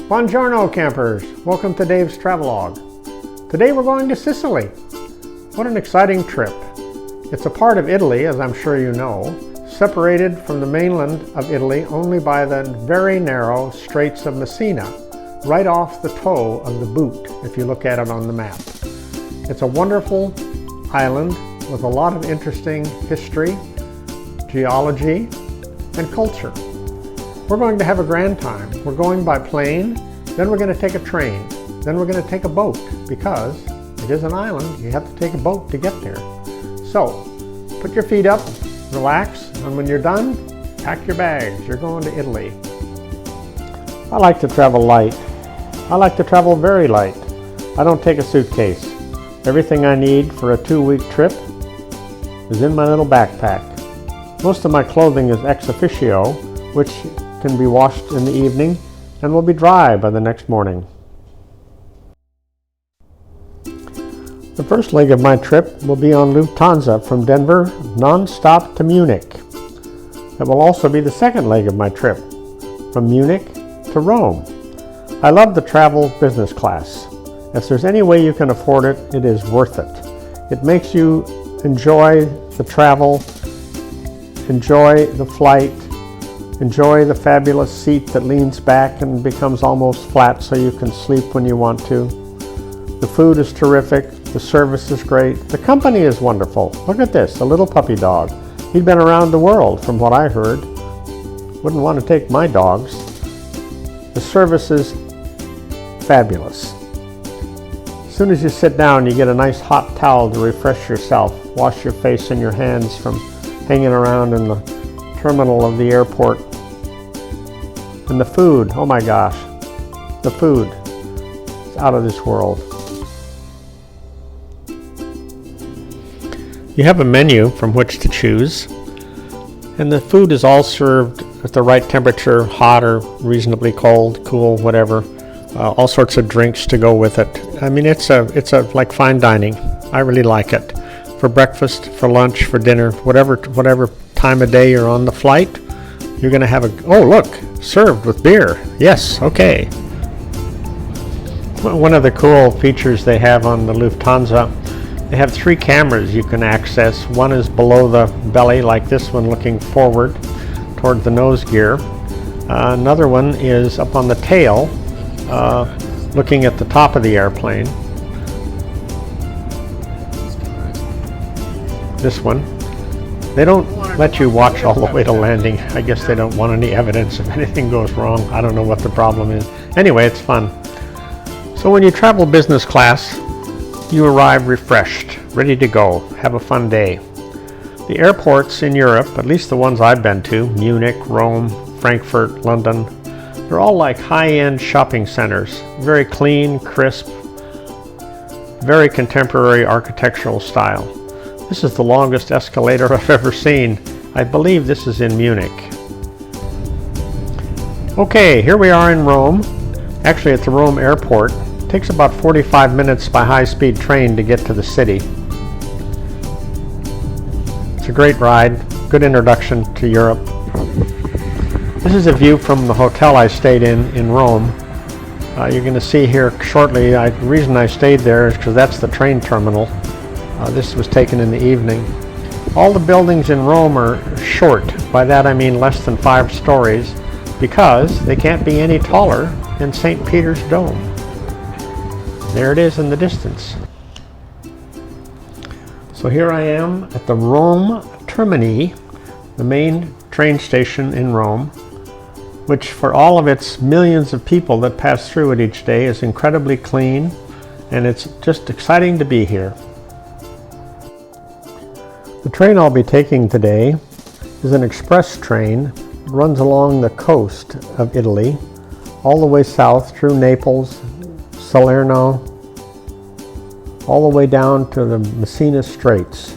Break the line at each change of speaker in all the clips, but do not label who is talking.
Buongiorno campers, welcome to Dave's Travelogue. Today we're going to Sicily. What an exciting trip. It's a part of Italy, as I'm sure you know, separated from the mainland of Italy only by the very narrow Straits of Messina, right off the toe of the boot if you look at it on the map. It's a wonderful island with a lot of interesting history, geology, and culture. We're going to have a grand time. We're going by plane, then we're going to take a train, then we're going to take a boat because it is an island. You have to take a boat to get there. So, put your feet up, relax, and when you're done, pack your bags. You're going to Italy. I like to travel light. I like to travel very light. I don't take a suitcase. Everything I need for a 2-week trip is in my little backpack. Most of my clothing is ex officio, which can be washed in the evening and will be dry by the next morning. The first leg of my trip will be on Lufthansa from Denver non-stop to Munich. It will also be the second leg of my trip from Munich to Rome. I love to travel business class. If there's any way you can afford it, it is worth it. It makes you enjoy the travel, enjoy the flight, enjoy the fabulous seat that leans back and becomes almost flat so you can sleep when you want to. The food is terrific. The service is great. The company is wonderful. Look at this, a little puppy dog. He'd been around the world from what I heard. Wouldn't want to take my dogs. The service is fabulous. As soon as you sit down, you get a nice hot towel to refresh yourself. Wash your face and your hands from hanging around in the terminal of the airport. And the food, oh my gosh, the food is out of this world. You have a menu from which to choose, and the food is all served at the right temperature, hot or reasonably cold, cool, whatever. All sorts of drinks to go with it. I mean, it's like fine dining. I really like it. For breakfast, for lunch, for dinner, whatever time of day you're on the flight, you're going to have oh look, served with beer. Yes, okay. One of the cool features they have on the Lufthansa, they have 3 cameras you can access. One is below the belly, like this one looking forward toward the nose gear. Another one is up on the tail, looking at the top of the airplane. This one. They don't let you watch all the way to landing. I guess they don't want any evidence if anything goes wrong. I don't know what the problem is. Anyway, it's fun. So when you travel business class, you arrive refreshed, ready to go, have a fun day. The airports in Europe, at least the ones I've been to, Munich, Rome, Frankfurt, London, they're all like high-end shopping centers. Very clean, crisp, very contemporary architectural style. This is the longest escalator I've ever seen. I believe this is in Munich. Okay, here we are in Rome. Actually, at the Rome airport. It takes about 45 minutes by high-speed train to get to the city. It's a great ride, good introduction to Europe. This is a view from the hotel I stayed in Rome. You're going to see here shortly, the reason I stayed there is because that's the train terminal. This was taken in the evening. All the buildings in Rome are short. By that I mean less than 5 stories because they can't be any taller than St. Peter's Dome. There it is in the distance. So here I am at the Rome Termini, the main train station in Rome, which for all of its millions of people that pass through it each day is incredibly clean, and it's just exciting to be here. The train I'll be taking today is an express train. It runs along the coast of Italy, all the way south through Naples, Salerno, all the way down to the Messina Straits,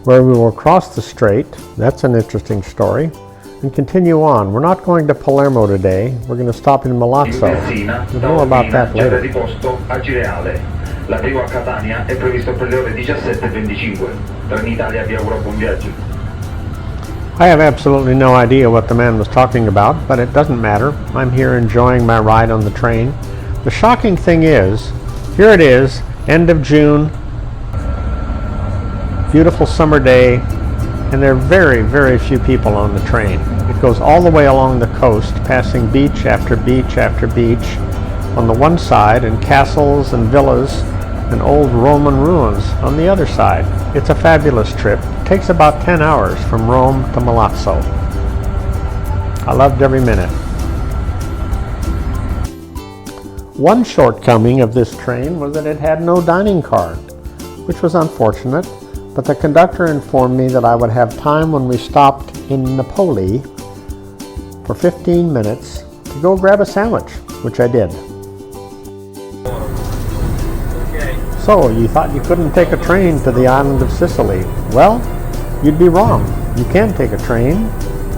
where we will cross the strait. That's an interesting story. And continue on. We're not going to Palermo today. We're going to stop in Milazzo. We'll know more about that later.
L'arrivo a Catania è previsto per le ore 17:25. Trenitalia vi augura buon viaggio.
I have absolutely no idea what the man was talking about, but it doesn't matter. I'm here enjoying my ride on the train. The shocking thing is, here it is, end of June, beautiful summer day, and there are very, very few people on the train. It goes all the way along the coast, passing beach after beach after beach on the one side, and castles and villas and old Roman ruins on the other side. It's a fabulous trip. It takes about 10 hours from Rome to Milazzo. I loved every minute. One shortcoming of this train was that it had no dining car, which was unfortunate, but the conductor informed me that I would have time when we stopped in Napoli for 15 minutes to go grab a sandwich, which I did. So, you thought you couldn't take a train to the island of Sicily. Well, you'd be wrong. You can take a train,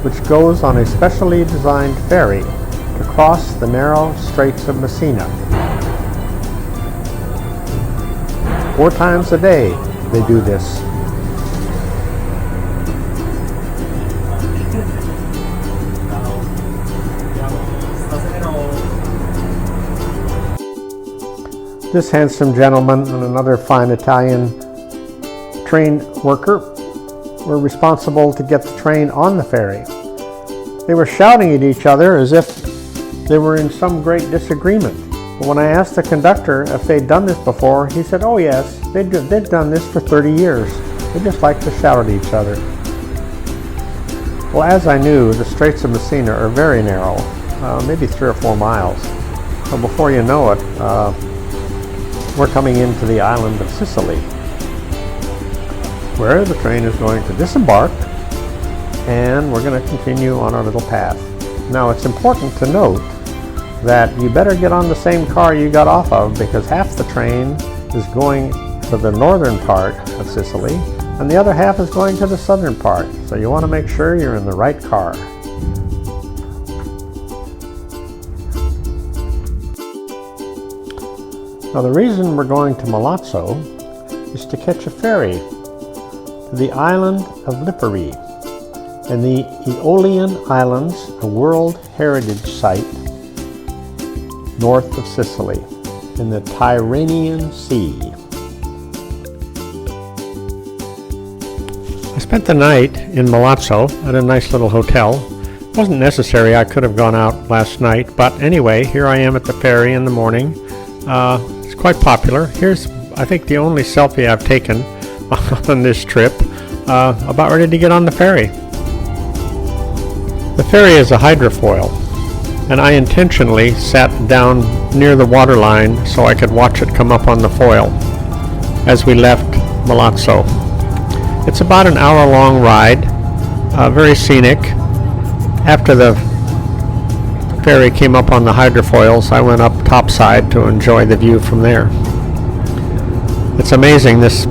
which goes on a specially designed ferry to cross the narrow Straits of Messina. 4 times a day they do this. This handsome gentleman and another fine Italian train worker were responsible to get the train on the ferry. They were shouting at each other as if they were in some great disagreement. But when I asked the conductor if they'd done this before, he said, oh yes, they'd done this for 30 years. They just like to shout at each other. Well, as I knew, the Straits of Messina are very narrow, maybe 3 or 4 miles. So before you know it, we're coming into the island of Sicily, where the train is going to disembark, and we're going to continue on our little path. Now, it's important to note that you better get on the same car you got off of, because half the train is going to the northern part of Sicily, and the other half is going to the southern part. So you want to make sure you're in the right car. Now, the reason we're going to Milazzo is to catch a ferry to the island of Lipari and the Aeolian Islands, a World Heritage Site north of Sicily in the Tyrrhenian Sea. I spent the night in Milazzo at a nice little hotel. It wasn't necessary, I could have gone out last night, but anyway, here I am at the ferry in the morning. It's quite popular. Here's, I think, the only selfie I've taken on this trip, about ready to get on the ferry. The ferry is a hydrofoil, and I intentionally sat down near the waterline so I could watch it come up on the foil as we left Milazzo. It's about an hour-long ride, very scenic. After the ferry came up on the hydrofoils, I went up topside to enjoy the view from there. It's amazing this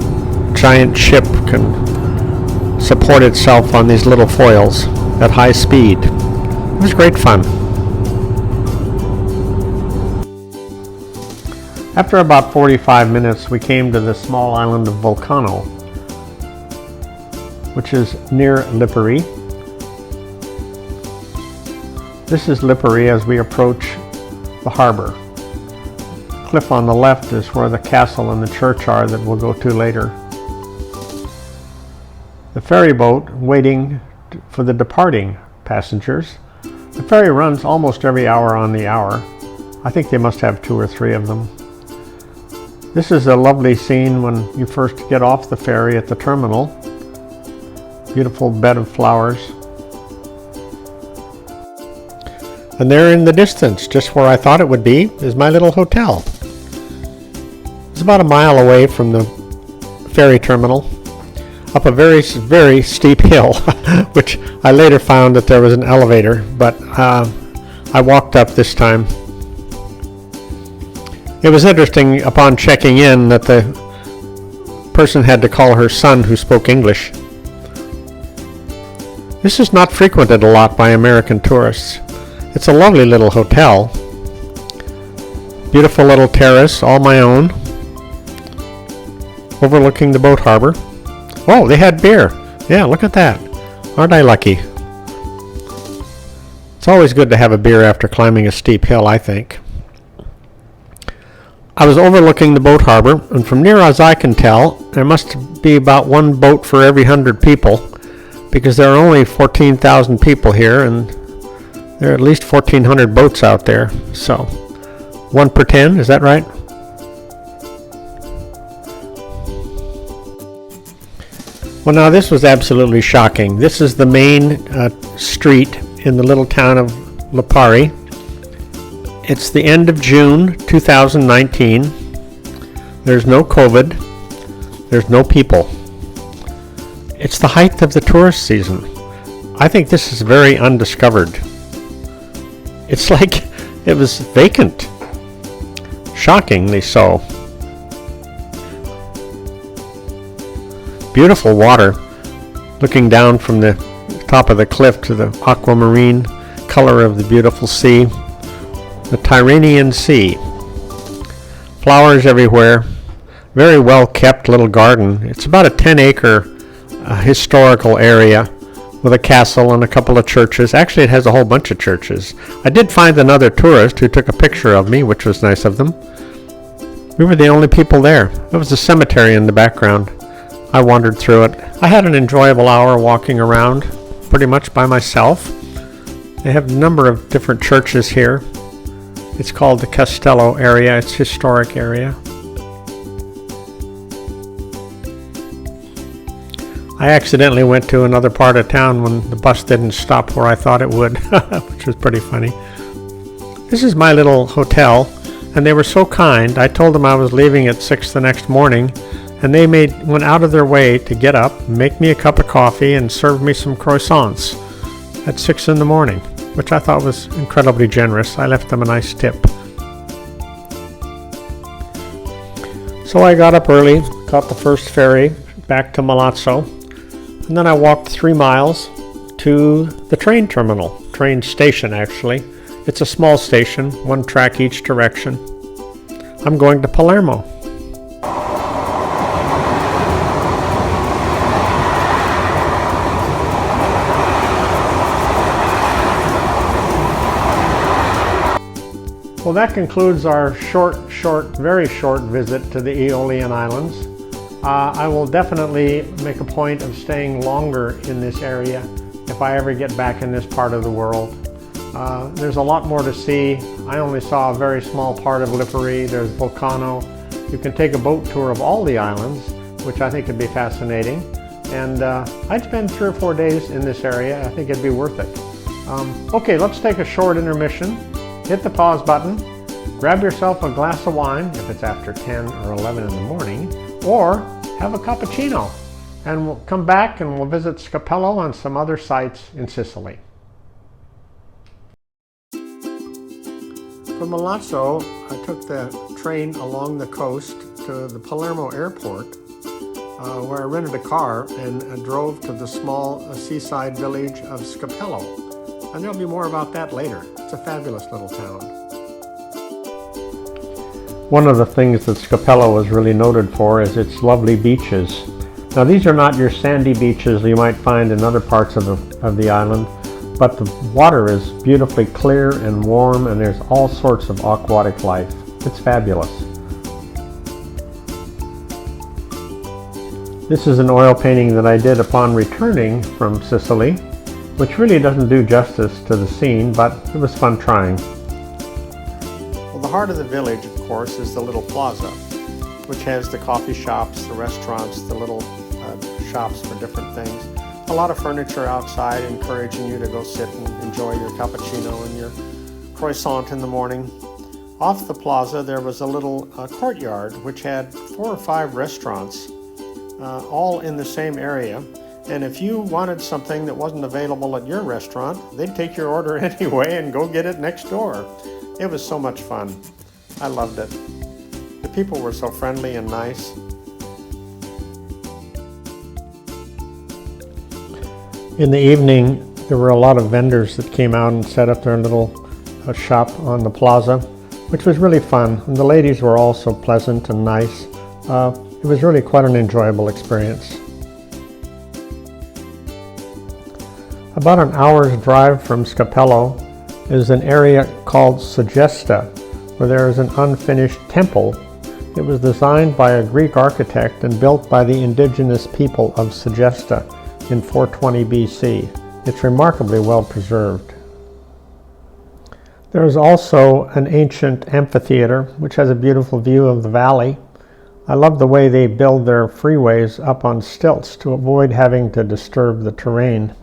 giant ship can support itself on these little foils at high speed. It was great fun. After about 45 minutes, we came to the small island of Vulcano, which is near Lipari. This is Lipari as we approach the harbor. The cliff on the left is where the castle and the church are that we'll go to later. The ferry boat waiting for the departing passengers. The ferry runs almost every hour on the hour. I think they must have 2 or 3 of them. This is a lovely scene when you first get off the ferry at the terminal. Beautiful bed of flowers. And there in the distance, just where I thought it would be, is my little hotel. It's about a mile away from the ferry terminal, up a very, very steep hill, which I later found that there was an elevator, but I walked up this time. It was interesting upon checking in that the person had to call her son who spoke English. This is not frequented a lot by American tourists. It's a lovely little hotel. Beautiful little terrace, all my own, overlooking the boat harbor. Oh, they had beer. Yeah, look at that. Aren't I lucky? It's always good to have a beer after climbing a steep hill, I think. I was overlooking the boat harbor, and from near as I can tell, there must be about one boat for every 100 people, because there are only 14,000 people here, and there are at least 1,400 boats out there. So, 1 per 10, is that right? Well, now this was absolutely shocking. This is the main street in the little town of Lipari. It's the end of June 2019. There's no COVID. There's no people. It's the height of the tourist season. I think this is very undiscovered. It's like it was vacant. Shockingly so. Beautiful water, looking down from the top of the cliff to the aquamarine color of the beautiful sea, the Tyrrhenian Sea. Flowers everywhere, very well kept little garden. It's about a 10-acre historical area with a castle and a couple of churches. Actually, it has a whole bunch of churches. I did find another tourist who took a picture of me, which was nice of them. We were the only people there. There was a cemetery in the background. I wandered through it. I had an enjoyable hour walking around, pretty much by myself. They have a number of different churches here. It's called the Castello area. It's a historic area. I accidentally went to another part of town when the bus didn't stop where I thought it would, which was pretty funny. This is my little hotel, and they were so kind. I told them I was leaving at 6 the next morning, and they went out of their way to get up, make me a cup of coffee, and serve me some croissants at 6 in the morning, which I thought was incredibly generous. I left them a nice tip. So I got up early, caught the first ferry back to Milazzo, and then I walked 3 miles to the train terminal, train station actually. It's a small station, 1 track each direction. I'm going to Palermo. Well, that concludes our very short visit to the Aeolian Islands. I will definitely make a point of staying longer in this area if I ever get back in this part of the world. There's a lot more to see. I only saw a very small part of Lipari. There's Vulcano. You can take a boat tour of all the islands, which I think would be fascinating. And I'd spend 3 or 4 days in this area. I think it'd be worth it. Okay, let's take a short intermission. Hit the pause button, grab yourself a glass of wine if it's after 10 or 11 in the morning, or have a cappuccino, and we'll come back and we'll visit Scopello and some other sites in Sicily. From Milazzo, I took the train along the coast to the Palermo airport, where I rented a car and drove to the small seaside village of Scopello. And there'll be more about that later. It's a fabulous little town. One of the things that Scopello is really noted for is its lovely beaches. Now these are not your sandy beaches you might find in other parts of the island, but the water is beautifully clear and warm, and there's all sorts of aquatic life. It's fabulous. This is an oil painting that I did upon returning from Sicily, which really doesn't do justice to the scene, but it was fun trying. Well, the heart of the village, of course, is the little plaza, which has the coffee shops, the restaurants, the little shops for different things. A lot of furniture outside encouraging you to go sit and enjoy your cappuccino and your croissant in the morning. Off the plaza, there was a little courtyard, which had 4 or 5 restaurants, all in the same area. And if you wanted something that wasn't available at your restaurant, they'd take your order anyway and go get it next door. It was so much fun. I loved it. The people were so friendly and nice. In the evening, there were a lot of vendors that came out and set up their little shop on the plaza, which was really fun. And the ladies were also pleasant and nice. It was really quite an enjoyable experience. About an hour's drive from Scopello is an area called SEGESTA, where there is an unfinished temple. It was designed by a Greek architect and built by the indigenous people of SEGESTA in 420 BC. It's remarkably well preserved. There is also an ancient amphitheater which has a beautiful view of the valley. I love the way they build their freeways up on stilts to avoid having to disturb the terrain.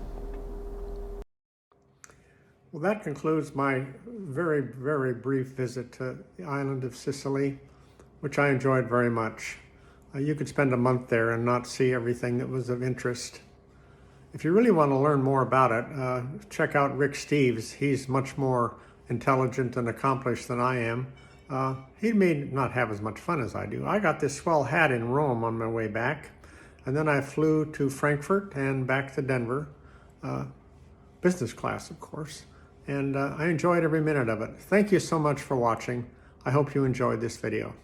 Well, that concludes my very, very brief visit to the island of Sicily, which I enjoyed very much. You could spend a month there and not see everything that was of interest. If you really want to learn more about it, check out Rick Steves. He's much more intelligent and accomplished than I am. He may not have as much fun as I do. I got this swell hat in Rome on my way back, and then I flew to Frankfurt and back to Denver, business class, of course. And I enjoyed every minute of it. Thank you so much for watching. I hope you enjoyed this video.